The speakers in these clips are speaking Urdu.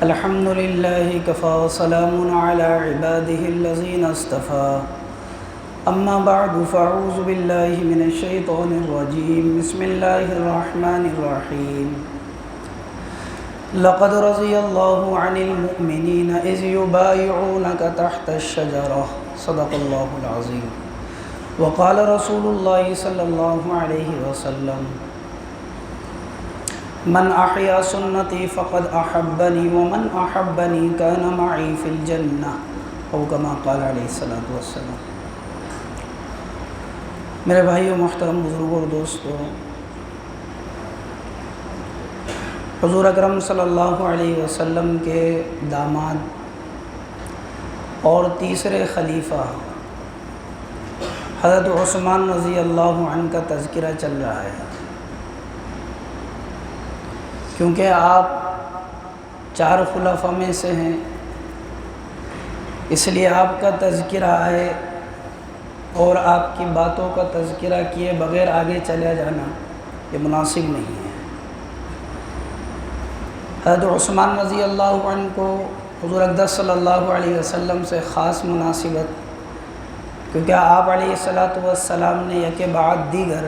الحمد لله كفى وسلام على عباده الذين اصطفى أما بعد فأعوذ بالله من الشيطان الرجيم بسم الله الرحمن الرحيم لقد رضي الله عن المؤمنين إذ يبايعونك تحت الشجرة صدق الله العظيم وقال رسول الله صلى الله عليه وسلم من احیا سنتی فقد احبنی ومن احبنی کان معی فی الجنہ او کما قال علیہ الصلوۃ والسلام۔ میرے بھائیو، محترم بزرگوں اور دوستوں، حضور اکرم صلی اللہ علیہ وسلم کے داماد اور تیسرے خلیفہ حضرت عثمان رضی اللہ عنہ کا تذکرہ چل رہا ہے، کیونکہ آپ 4 خلفاء میں سے ہیں، اس لیے آپ کا تذکرہ ہے اور آپ کی باتوں کا تذکرہ کیے بغیر آگے چلا جانا یہ مناسب نہیں ہے۔ حضرت عثمان رضی اللہ عنہ کو حضور اقدس صلی اللہ علیہ وسلم سے خاص مناسبت، کیونکہ آپ علیہ الصلوۃ والسلام نے یک بعد دیگر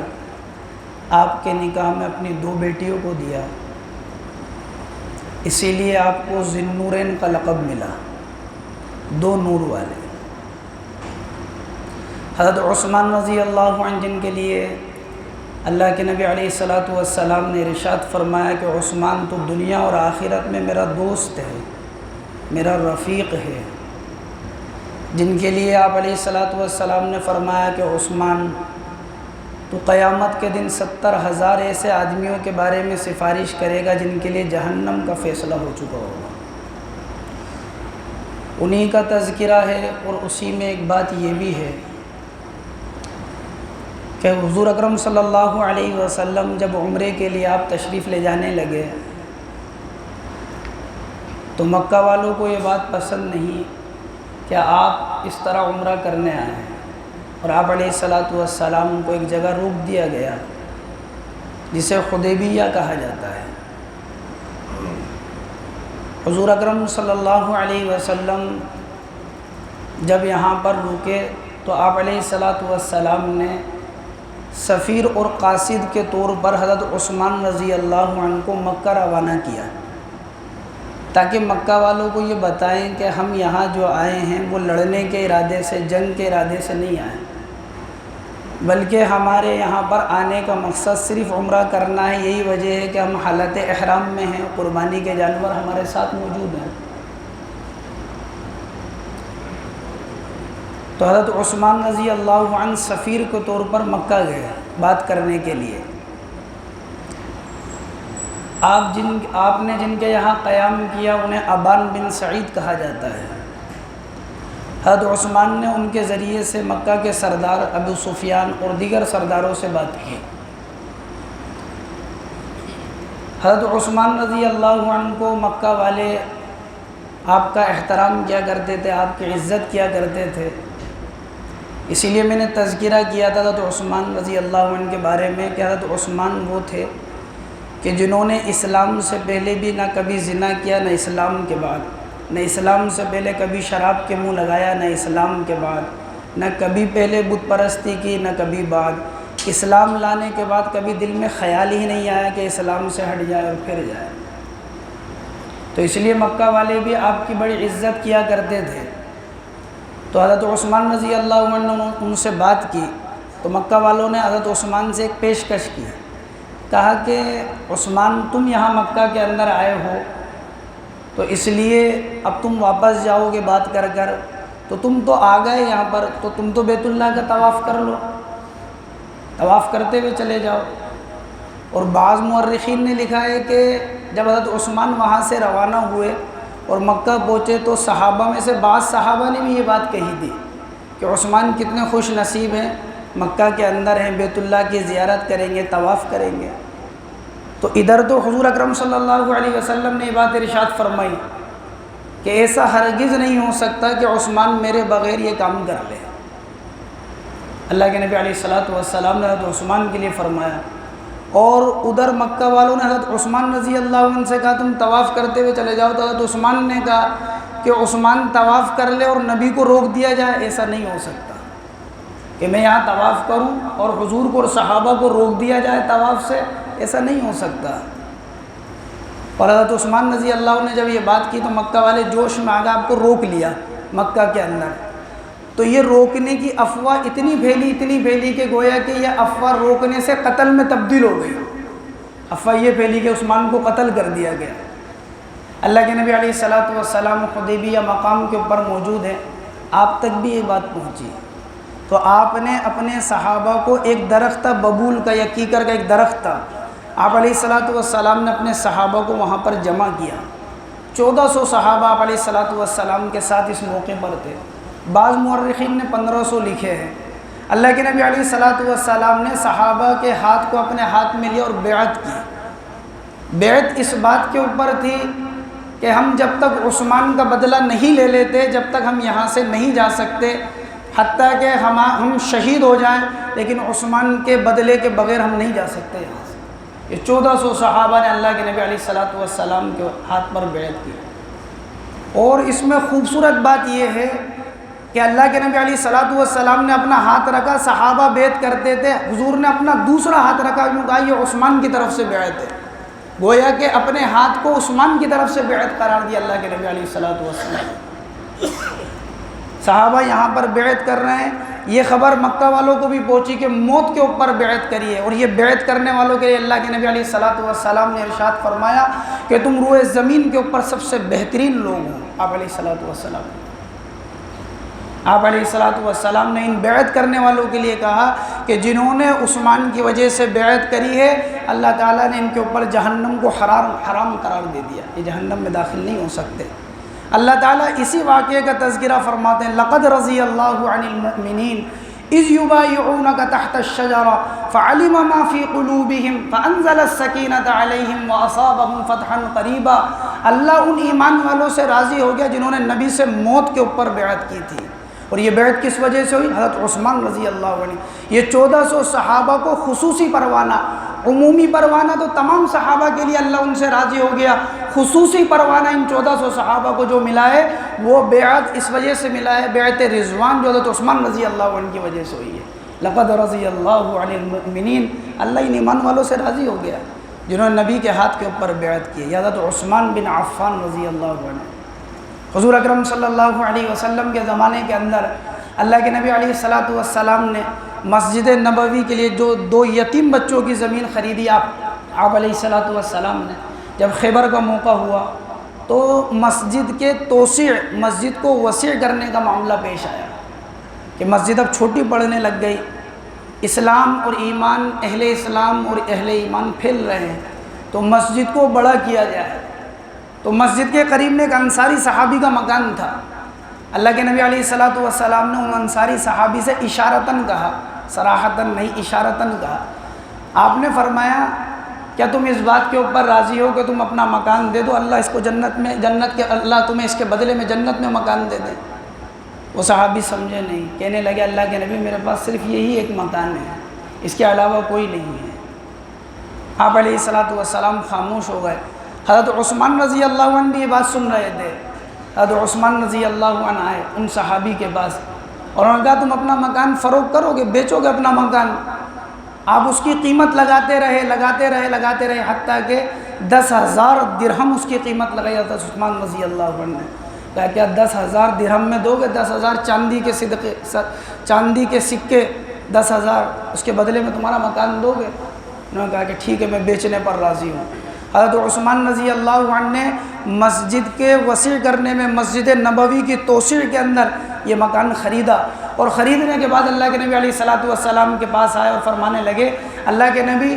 آپ کے نکاح میں اپنی 2 بیٹیوں کو دیا، اسی لیے آپ کو ذی النورین کا لقب ملا، 2 نور والے۔ حضرت عثمان رضی اللہ عنہ جن کے لیے اللہ کے نبی علیہ الصلوۃ والسلام نے ارشاد فرمایا کہ عثمان تو دنیا اور آخرت میں میرا دوست ہے، میرا رفیق ہے، جن کے لیے آپ علیہ الصلوۃ والسلام نے فرمایا کہ عثمان تو قیامت کے دن 70,000 ایسے آدمیوں کے بارے میں سفارش کرے گا جن کے لیے جہنم کا فیصلہ ہو چکا ہوگا۔ انہی کا تذکرہ ہے، اور اسی میں ایک بات یہ بھی ہے کہ حضور اکرم صلی اللہ علیہ وسلم جب عمرے کے لیے آپ تشریف لے جانے لگے تو مکہ والوں کو یہ بات پسند نہیں کہ آپ اس طرح عمرہ کرنے آئے ہیں، اور آپ علیہ الصلوۃ والسلام کو ایک جگہ روک دیا گیا جسے حدیبیہ کہا جاتا ہے۔ حضور اکرم صلی اللہ علیہ وسلم جب یہاں پر رکے تو آپ علیہ الصلوۃ والسلام نے سفیر اور قاصد کے طور پر حضرت عثمان رضی اللہ عنہ کو مکہ روانہ کیا، تاکہ مکہ والوں کو یہ بتائیں کہ ہم یہاں جو آئے ہیں وہ لڑنے کے ارادے سے، جنگ کے ارادے سے نہیں آئے، بلکہ ہمارے یہاں پر آنے کا مقصد صرف عمرہ کرنا ہے۔ یہی وجہ ہے کہ ہم حالت احرام میں ہیں، قربانی کے جانور ہمارے ساتھ موجود ہیں۔ تو حضرت عثمان رضی اللہ عنہ سفیر کے طور پر مکہ گئے بات کرنے کے لیے۔ آپ نے جن کے یہاں قیام کیا انہیں ابان بن سعید کہا جاتا ہے۔ حضرت عثمان نے ان کے ذریعے سے مکہ کے سردار ابو سفیان اور دیگر سرداروں سے بات کی۔ حضرت عثمان رضی اللہ عنہ کو مکہ والے آپ کا احترام کیا کرتے تھے، آپ کی عزت کیا کرتے تھے، اسی لیے میں نے تذکرہ کیا تھا حضرت عثمان رضی اللہ عنہ کے بارے میں کہ حضرت عثمان وہ تھے کہ جنہوں نے اسلام سے پہلے بھی نہ کبھی زنا کیا، نہ اسلام کے بعد، نہ اسلام سے پہلے کبھی شراب کے منہ لگایا، نہ اسلام کے بعد، نہ کبھی پہلے بت پرستی کی، نہ کبھی بعد۔ اسلام لانے کے بعد کبھی دل میں خیال ہی نہیں آیا کہ اسلام سے ہٹ جائے اور پھر جائے، تو اس لیے مکہ والے بھی آپ کی بڑی عزت کیا کرتے تھے۔ تو حضرت عثمان رضی اللہ عنہ نے ان سے بات کی تو مکہ والوں نے حضرت عثمان سے ایک پیشکش کی، کہا کہ عثمان تم یہاں مکہ کے اندر آئے ہو تو اس لیے اب تم واپس جاؤ گے بات کر کر، تو تم تو آ گئے یہاں پر، تو تم تو بیت اللہ کا طواف کر لو، طواف کرتے ہوئے چلے جاؤ۔ اور بعض مورخین نے لکھا ہے کہ جب حضرت عثمان وہاں سے روانہ ہوئے اور مکہ پہنچے تو صحابہ میں سے بعض صحابہ نے بھی یہ بات کہی تھی کہ عثمان کتنے خوش نصیب ہیں، مکہ کے اندر ہیں، بیت اللہ کی زیارت کریں گے، طواف کریں گے۔ تو ادھر تو حضور اکرم صلی اللہ علیہ وسلم نے یہ بات ارشاد فرمائی کہ ایسا ہرگز نہیں ہو سکتا کہ عثمان میرے بغیر یہ کام کر لے۔ اللہ کے نبی علیہ الصلوۃ والسلام نے حضرت عثمان کے لیے فرمایا اور ادھر مکہ والوں نے حضرت عثمان رضی اللہ عنہ سے کہا تم طواف کرتے ہوئے چلے جاؤ، تو حضرت عثمان نے کہا کہ عثمان طواف کر لے اور نبی کو روک دیا جائے، ایسا نہیں ہو سکتا کہ میں یہاں طواف کروں اور حضور کو اور صحابہ کو روک دیا جائے طواف سے، ایسا نہیں ہو سکتا۔ اور حضرت عثمان رضی اللہ عنہ نے جب یہ بات کی تو مکہ والے جوش میں آ گئے، آپ کو روک لیا مکہ کے اندر۔ تو یہ روکنے کی افواہ اتنی پھیلی کہ گویا کہ یہ افواہ روکنے سے قتل میں تبدیل ہو گئی۔ افواہ یہ پھیلی کہ عثمان کو قتل کر دیا گیا۔ اللہ کے نبی علیہ الصلوۃ والسلام حدیبیہ مقام کے اوپر موجود ہیں، آپ تک بھی یہ بات پہنچی، تو آپ نے اپنے صحابہ کو ایک درخت تھا ببول کا یا کیکر کا ایک درخت تھا، آپ علیہ الصلوۃ والسلام نے اپنے صحابہ کو وہاں پر جمع کیا۔ 1400 صحابہ آپ علیہ الصلوۃ والسلام کے ساتھ اس موقع پر تھے، بعض مورخین نے 1500 لکھے ہیں۔ اللہ کے نبی علیہ الصلوۃ والسلام نے صحابہ کے ہاتھ کو اپنے ہاتھ میں لیا اور بیعت کی۔ بیعت اس بات کے اوپر تھی کہ ہم جب تک عثمان کا بدلہ نہیں لے لیتے، جب تک ہم یہاں سے نہیں جا سکتے، حتیٰ کہ ہم شہید ہو جائیں، لیکن عثمان کے بدلے کے بغیر ہم نہیں جا سکتے یہاں سے۔ یہ 1400 صحابہ نے اللہ کے نبی علیہ الصلوۃ والسلام کے ہاتھ پر بیعت کی۔ اور اس میں خوبصورت بات یہ ہے کہ اللہ کے نبی علیہ الصلوۃ والسلام نے اپنا ہاتھ رکھا، صحابہ بیعت کرتے تھے، حضور نے اپنا دوسرا ہاتھ رکھا، یوں کہا یہ عثمان کی طرف سے بیعت ہے، گویا کہ اپنے ہاتھ کو عثمان کی طرف سے بیعت قرار دیا اللہ کے نبی علیہ الصلوۃ والسلام۔ صحابہ یہاں پر بیعت کر رہے ہیں، یہ خبر مکہ والوں کو بھی پہنچی کہ موت کے اوپر بیعت کریے، اور یہ بیعت کرنے والوں کے لیے اللہ کے نبی علیہ الصلوۃ والسلام نے ارشاد فرمایا کہ تم روئے زمین کے اوپر سب سے بہترین لوگ ہو۔ آپ علیہ الصلوۃ والسلام نے ان بیعت کرنے والوں کے لیے کہا کہ جنہوں نے عثمان کی وجہ سے بیعت کری ہے، اللہ تعالیٰ نے ان کے اوپر جہنم کو حرام قرار دے دیا، یہ جہنم میں داخل نہیں ہو سکتے۔ اللہ تعالیٰ اسی واقعے کا تذکرہ فرماتے ہیں، لقد رضی اللہ عن المؤمنین اذ یبایعونک تحت الشجرہ فعلم ما فی قلوبہم فانزل السکینۃ علیہم واصابہم فتحا قریبا۔ اللہ ان ایمان والوں سے راضی ہو گیا جنہوں نے نبی سے موت کے اوپر بیعت کی تھی، اور یہ بیعت کس وجہ سے ہوئی؟ حضرت عثمان رضی اللہ عنہ۔ یہ 1400 صحابہ کو خصوصی پروانہ، عمومی پروانہ تو تمام صحابہ کے لیے اللہ ان سے راضی ہو گیا، خصوصی پروانہ ان 1400 صحابہ کو جو ملا ہے وہ بیعت اس وجہ سے ملا ہے، بیعت رضوان جو حضرت عثمان رضی اللہ عنہ کی وجہ سے ہوئی ہے۔ لقد رضی اللہ عن المؤمنین، اللہ ان ایمان والوں سے راضی ہو گیا جنہوں نے نبی کے ہاتھ کے اوپر بیعت کی۔ حضرت عثمان بن عفان رضی اللہ عنہ، حضور اکرم صلی اللہ علیہ وسلم کے زمانے کے اندر اللہ کے نبی علیہ الصلوۃ والسلام نے مسجد نبوی کے لیے جو 2 یتیم بچوں کی زمین خریدی، آپ علیہ الصلوۃ والسلام نے جب خیبر کا موقع ہوا تو مسجد کے توسیع، مسجد کو وسیع کرنے کا معاملہ پیش آیا کہ مسجد اب چھوٹی پڑنے لگ گئی، اسلام اور ایمان، اہل اسلام اور اہل ایمان پھیل رہے ہیں، تو مسجد کو بڑا کیا جائے۔ تو مسجد کے قریب میں ایک انصاری صحابی کا مکان تھا، اللہ کے نبی علیہ الصلوۃ والسلام نے ان انصاری صحابی سے اشارتاً کہا، صراحتاً نہیں اشارتاً کہا، آپ نے فرمایا کیا تم اس بات کے اوپر راضی ہو کہ تم اپنا مکان دے دو، اللہ اس کو اللہ تمہیں اس کے بدلے میں جنت میں مکان دے دے؟ وہ صحابی سمجھے نہیں، کہنے لگے اللہ کے نبی میرے پاس صرف یہی ایک مکان ہے، اس کے علاوہ کوئی نہیں ہے۔ آپ علیہ الصلوۃ والسلام خاموش ہو گئے۔ حضرت عثمان رضی اللہ عنہ بھی یہ بات سن رہے تھے۔ حضرت عثمان رضی اللہ عنہ آئے ان صحابی کے پاس اور انہوں نے کہا تم اپنا مکان فروخت کرو گے، بیچو گے اپنا مکان؟ آپ اس کی قیمت لگاتے رہے حتیٰ کہ 10,000 درہم اس کی قیمت لگائی۔ حضرت عثمان رضی اللہ عنہ نے کہا کیا 10,000 درہم میں دو گے؟ 10,000 چاندی کے سکے 10,000 اس کے بدلے میں تمہارا مکان دو گے؟ انہوں نے کہا کہ ٹھیک ہے میں بیچنے پر راضی ہوں۔ حضرت عثمان رضی اللہ عنہ نے مسجد کے وسیع کرنے میں، مسجد نبوی کی توسیع کے اندر یہ مکان خریدا، اور خریدنے کے بعد اللہ کے نبی علیہ الصلوۃ والسلام کے پاس آئے اور فرمانے لگے اللہ کے نبی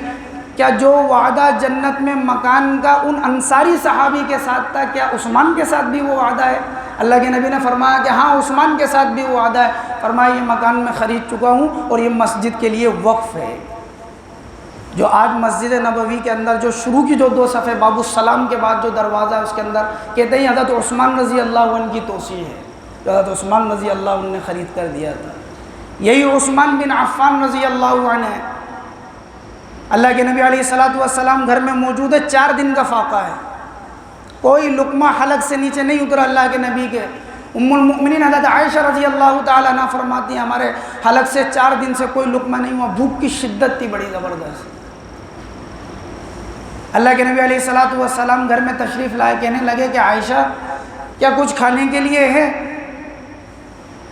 کیا جو وعدہ جنت میں مکان کا ان انصاری صحابی کے ساتھ تھا کیا عثمان کے ساتھ بھی وہ وعدہ ہے؟ اللہ کے نبی نے فرمایا کہ ہاں عثمان کے ساتھ بھی وہ وعدہ ہے۔ فرمایا یہ مکان میں خرید چکا ہوں اور یہ مسجد کے لیے وقف ہے۔ جو آج مسجد نبوی کے اندر جو شروع کی جو 2 صفحے باب السلام کے بعد جو دروازہ ہے اس کے اندر کہتے ہیں حضرت عثمان رضی اللہ عنہ کی توسیع ہے، جو حضرت عثمان رضی اللہ عنہ نے خرید کر دیا تھا۔ یہی عثمان بن عفان رضی اللہ عنہ ہے اللہ کے نبی علیہ الصلوۃ والسلام گھر میں موجود ہے، 4 دن کا فاقہ ہے، کوئی لقمہ حلق سے نیچے نہیں اترا اللہ کے نبی کے۔ ام المؤمنین حضرت عائشہ رضی اللہ تعالیٰ عنہ فرماتی ہیں ہمارے حلق سے 4 دن سے کوئی لقمہ نہیں ہوا، بھوک کی شدت تھی بڑی زبردست۔ اللہ کے نبی علیہ الصلوۃ والسلام گھر میں تشریف لائے، کہنے لگے کہ عائشہ کیا کچھ کھانے کے لیے ہے؟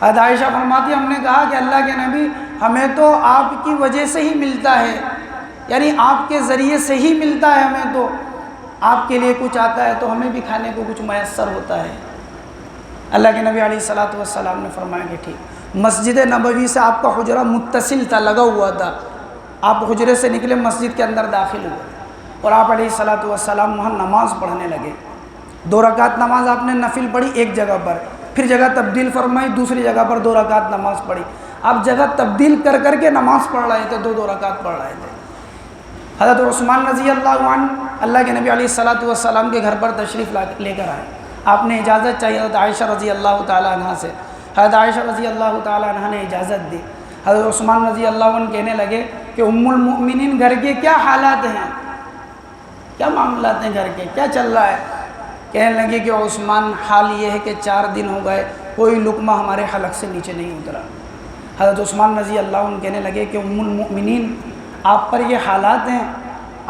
حضرت عائشہ فرماتی ہم نے کہا کہ اللہ کے نبی ہمیں تو آپ کی وجہ سے ہی ملتا ہے، یعنی آپ کے ذریعے سے ہی ملتا ہے ہمیں، تو آپ کے لیے کچھ آتا ہے تو ہمیں بھی کھانے کو کچھ میسر ہوتا ہے۔ اللہ کے نبی علیہ الصلوۃ والسلام نے فرمایا کہ ٹھیک۔ مسجد نبوی سے آپ کا حجرہ متصل تھا، لگا ہوا تھا، آپ حجرے سے نکلے مسجد کے اندر داخل ہوئے اور آپ علیہ الصلوۃ والسلام وہاں نماز پڑھنے لگے۔ 2 رکعت نماز آپ نے نفل پڑھی ایک جگہ پر، پھر جگہ تبدیل فرمائی، دوسری جگہ پر 2 رکعت نماز پڑھی۔ آپ جگہ تبدیل کر کر کے نماز پڑھ رہے تھے، 2 رکعت پڑھ رہے تھے۔ حضرت عثمان رضی اللہ عنہ اللہ کے نبی علیہ الصلوۃ والسلام کے گھر پر تشریف لے کر آئے، آپ نے اجازت چاہیے حضرت عائشہ رضی اللہ تعالیٰ عنہ سے، حضرت عائشہ رضی اللہ تعالیٰ عنہ نے اجازت دی۔ حضرت عثمان رضی اللہ عنہ کہنے لگے کہ ام المؤمنین گھر کے کیا حالات ہیں، کیا معاملات ہیں گھر کے، کیا چل رہا ہے؟ کہنے لگے کہ عثمان حال یہ ہے کہ 4 دن ہو گئے کوئی لقمہ ہمارے حلق سے نیچے نہیں اترا۔ حضرت عثمان رضی اللہ عنہ کہنے لگے کہ ام المؤمنین آپ پر یہ حالات ہیں،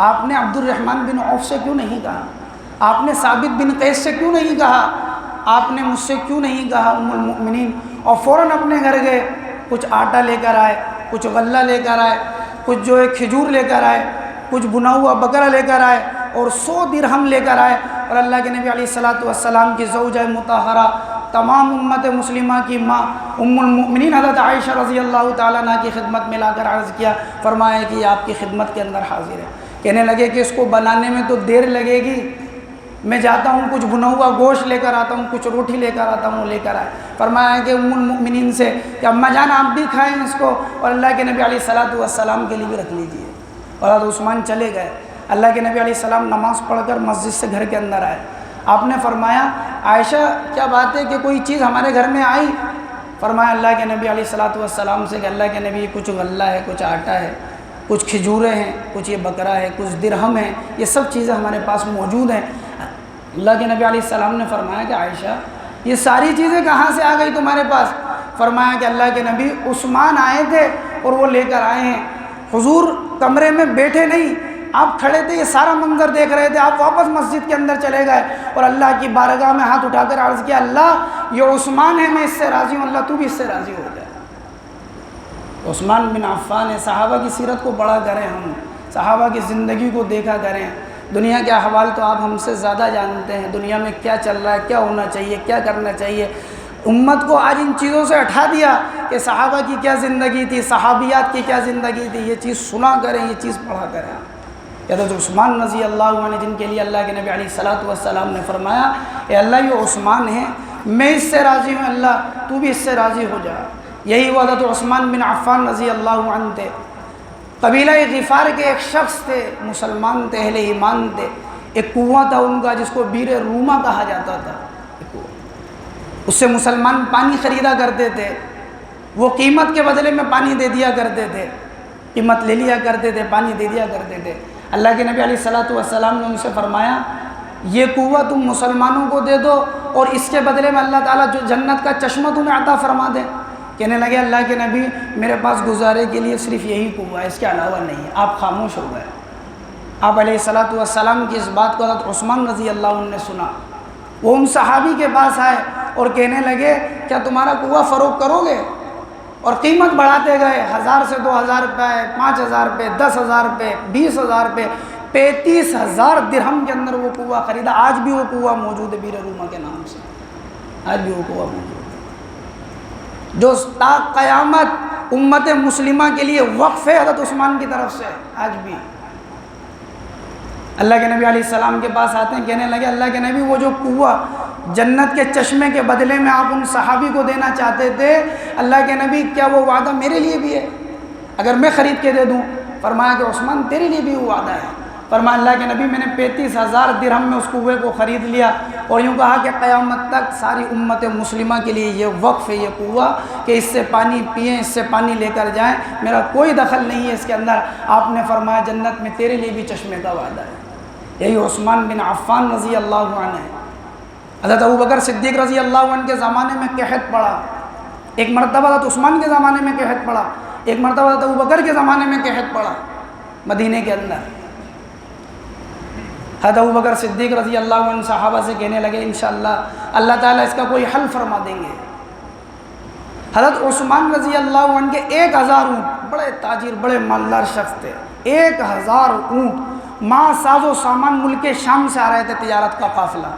آپ نے عبد الرحمن بن عوف سے کیوں نہیں کہا؟ آپ نے ثابت بن قیس سے کیوں نہیں کہا؟ آپ نے مجھ سے کیوں نہیں کہا ام المؤمنین؟ اور فوراً اپنے گھر گئے، کچھ آٹا لے کر آئے، کچھ غلہ لے کر آئے، کچھ جو ہے کھجور لے کر آئے، کچھ بنا ہوا بکرا لے کر آئے اور 100 درہم لے کر آئے، اور اللہ کے نبی علیہ الصلوۃ والسلام کی زوجہ مطہرہ، تمام امت مسلمہ کی ماں ام المؤمنین حضرت عائشہ رضی اللہ تعالیٰ عنہ کی خدمت میں لا کر عرض کیا، فرمایا کہ یہ آپ کی خدمت کے اندر حاضر ہے۔ کہنے لگے کہ اس کو بنانے میں تو دیر لگے گی، میں جاتا ہوں کچھ بنا ہوا گوشت لے کر آتا ہوں، کچھ روٹی لے کر آتا ہوں، لے کر آئے۔ فرمایا کہ ام المؤمنین سے کہ اماں جان آپ بھی کھائیں اس کو، اور اللہ کے نبی علیہ الصلوۃ والسلام کے لیے بھی رکھ لیجیے۔ اور حضرت عثمان چلے گئے، اللہ کے نبی علیہ السلام نماز پڑھ کر مسجد سے گھر کے اندر آئے۔ آپ نے فرمایا عائشہ کیا بات ہے کہ کوئی چیز ہمارے گھر میں آئی؟ فرمایا اللہ کے نبی علیہ الصلوۃ والسلام سے کہ اللہ کے نبی کچھ غلہ ہے، کچھ آٹا ہے، کچھ کھجوریں ہیں، کچھ یہ بکرا ہے، کچھ درہم ہیں، یہ سب چیزیں ہمارے پاس موجود ہیں۔ اللہ کے نبی علیہ السلام نے فرمایا کہ عائشہ یہ ساری چیزیں کہاں سے آ گئی تمہارے پاس؟ فرمایا کہ اللہ کے نبی عثمان آئے تھے اور وہ لے کر آئے ہیں۔ حضور کمرے میں بیٹھے نہیں، آپ کھڑے تھے، یہ سارا منظر دیکھ رہے تھے، آپ واپس مسجد کے اندر چلے گئے اور اللہ کی بارگاہ میں ہاتھ اٹھا کر عرض کیا اللہ یہ عثمان ہے، میں اس سے راضی ہوں، اللہ تو بھی اس سے راضی ہو جائے۔ عثمان بن عفان ہے، صحابہ کی سیرت کو پڑھا کریں، ہم صحابہ کی زندگی کو دیکھا کریں، دنیا کے احوال تو آپ ہم سے زیادہ جانتے ہیں، دنیا میں کیا چل رہا ہے، کیا ہونا چاہیے، کیا کرنا چاہیے۔ امت کو آج ان چیزوں سے ہٹا دیا کہ صحابہ کی کیا زندگی تھی، صحابیات کی کیا زندگی تھی، یہ چیز سنا کریں، یہ چیز پڑھا کریں۔ حضرت عثمان رضی اللہ عنہ جن کے لیے اللہ کے نبی علیہ الصلوۃ والسلام نے فرمایا اے اللہ یہ عثمان ہے، میں اس سے راضی ہوں، اللہ تو بھی اس سے راضی ہو جا۔ یہی وہ حضرت عثمان بن عفان رضی اللہ عنہ تھے، قبیلہ غفار کے ایک شخص تھے، مسلمان تھے، اہل ایمان تھے، ایک کنواں تھا ان کا جس کو بیر روما کہا جاتا تھا، اس سے مسلمان پانی خریدا کرتے تھے، وہ قیمت کے بدلے میں پانی دے دیا کرتے تھے، قیمت لے لیا کرتے تھے، پانی دے دیا کرتے تھے۔ اللہ کے نبی علیہ الصلوۃ والسلام نے ان سے فرمایا یہ کنواں تم مسلمانوں کو دے دو اور اس کے بدلے میں اللہ تعالیٰ جو جنت کا چشمہ تمہیں عطا فرما دے۔ کہنے لگے اللہ کے نبی میرے پاس گزارے کے لیے صرف یہی کنواں ہے، اس کے علاوہ نہیں ہے۔ آپ خاموش ہو گئے۔ آپ علیہ الصلوۃ والسلام کی اس بات کو حضرت عثمان رضی اللہ عنہ نے سنا، وہ ان صحابی کے پاس آئے اور کہنے لگے کیا تمہارا کنواں فروخت کرو گے؟ اور قیمت بڑھاتے گئے، 1000 سے 2000 روپے، 5000 روپے، 10000 روپے، 20000 روپے، 35000 درہم کے اندر وہ کنواں خریدا۔ آج بھی وہ کنواں موجود ہے بیر روما کے نام سے، آج بھی وہ کنواں موجود ہے جو تا قیامت امت مسلمہ کے لیے وقف ہے، حضرت عثمان کی طرف سے آج بھی۔ اللہ کے نبی علیہ السلام کے پاس آتے ہیں، کہنے لگے اللہ کے نبی وہ جو کنواں جنت کے چشمے کے بدلے میں آپ ان صحابی کو دینا چاہتے تھے، اللہ کے نبی کیا وہ وعدہ میرے لیے بھی ہے اگر میں خرید کے دے دوں؟ فرمایا کہ عثمان تیرے لیے بھی وہ وعدہ ہے، فرمایا اللہ کے نبی میں نے 35,000 درہم میں اس کنویں کو خرید لیا، اور یوں کہا کہ قیامت تک ساری امت مسلمہ کے لیے یہ وقف ہے یہ کنواں کہ اس سے پانی پئیں، اس سے پانی لے کر جائیں، میرا کوئی دخل نہیں ہے اس کے اندر۔ آپ نے فرمایا جنت میں تیرے لیے بھی چشمے کا وعدہ ہے۔ یہی عثمان بن عفان رضی اللہ عنہ ہے۔ حضرت ابوبکر صدیق رضی اللہ عنہ کے زمانے میں قحط پڑا، ایک مرتبہ حضرت عثمان کے زمانے میں قحط پڑا، ایک مرتبہ حضرت ابوبکر کے زمانے میں قحط پڑا مدینے کے اندر۔ حضرت ابوبکر صدیق رضی اللہ عنہ صحابہ سے کہنے لگے انشاءاللہ اللہ تعالیٰ اس کا کوئی حل فرما دیں گے۔ حضرت عثمان رضی اللہ عنہ کے 1000 اونٹ، بڑے تاجر بڑے مالدار شخص تھے، 1000 اونٹ ماں ساز و سامان ملک شام سے آ رہے تھے، تجارت کا قافلہ۔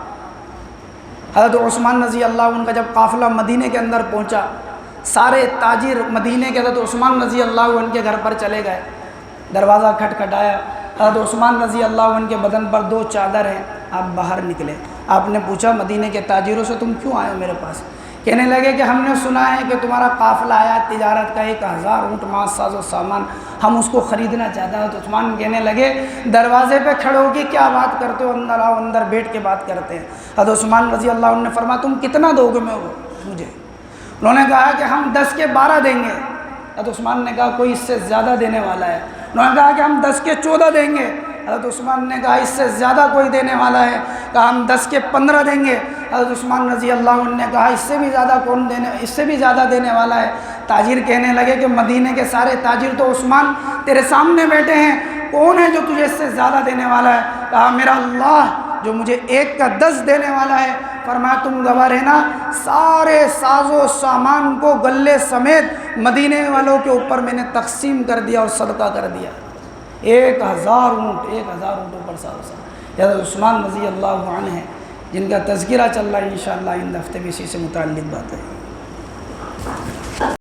حضرت عثمان رضی اللہ عنہ کا جب قافلہ مدینے کے اندر پہنچا، سارے تاجر مدینے کے حضرت عثمان رضی اللہ عنہ کے گھر پر چلے گئے، دروازہ کھٹکھٹایا، حضرت عثمان رضی اللہ عنہ کے بدن پر 2 چادر ہیں، آپ باہر نکلے۔ آپ نے پوچھا مدینے کے تاجروں سے تم کیوں آئے ہو میرے پاس؟ کہنے لگے کہ ہم نے سنا ہے کہ تمہارا قافلہ آیا تجارت کا، 1000 اونٹ ماں ساز و سامان، ہم اس کو خریدنا چاہتے ہیں۔ تو عثمان کہنے لگے دروازے پہ کھڑے ہو کے کیا بات کرتے ہو، اندر آؤ، اندر بیٹھ کے بات کرتے ہیں۔ حضرت عثمان رضی اللہ عنہ نے فرمایا تم کتنا دو گے مجھے؟ انہوں نے کہا کہ ہم 10 کے 12 دیں گے۔ حضرت عثمان نے کہا کوئی اس سے زیادہ دینے والا ہے؟ انہوں نے کہا کہ ہم 10 کے 14 دیں گے۔ حضرت عثمان نے کہا اس سے زیادہ کوئی دینے والا ہے؟ کہا ہم 10 کے 15 دیں گے۔ حضرت عثمان رضی اللہ عنہ نے کہا اس سے بھی زیادہ دینے والا ہے؟ تاجر کہنے لگے کہ مدینے کے سارے تاجر تو عثمان تیرے سامنے بیٹھے ہیں، کون ہے جو تجھے اس سے زیادہ دینے والا ہے؟ کہا میرا اللہ جو مجھے 1 کا 10 دینے والا ہے۔ فرمایا تم گواہ رہنا، سارے ساز و سامان کو گلے سمیت مدینے والوں کے اوپر میں نے تقسیم کر دیا اور صدقہ کر دیا۔ 1000 اونٹوں پر ساز و سامان۔ حضرت عثمان رضی اللہ عنہ ہیں جن کا تذکرہ چل رہا ہے، انشاءاللہ آئندہ ہفتے میں اسی سے متعلق بات ہے۔